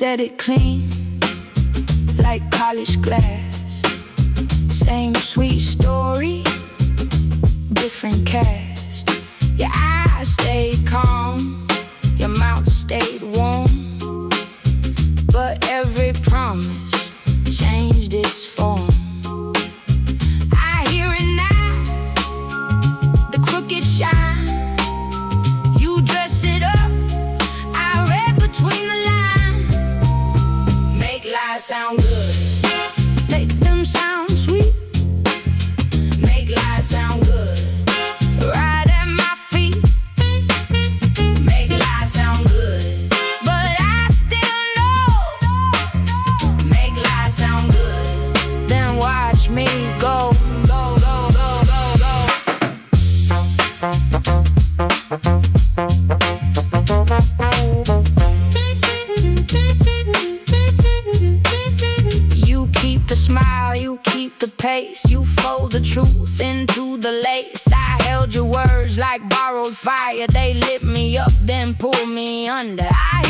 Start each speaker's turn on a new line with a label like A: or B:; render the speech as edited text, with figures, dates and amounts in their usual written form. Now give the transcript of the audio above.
A: Set it clean, like polished glass. Same sweet story, different cast. Your eyes stayed calm, your mouth stayed warm, but every promise changed its form. I hear it now, the crooked shine. You dress it up, I read between the lines. Make lies sound good, make them sound sweet. Make lies sound good, right at my feet. Make lies sound good, but I still know. Make lies sound good, then watch me go, go, go, go, go, go. You keep the smile, you keep the pace. You fold the truth into the lace. I held your words like borrowed fire. They lit me up, then pulled me under. I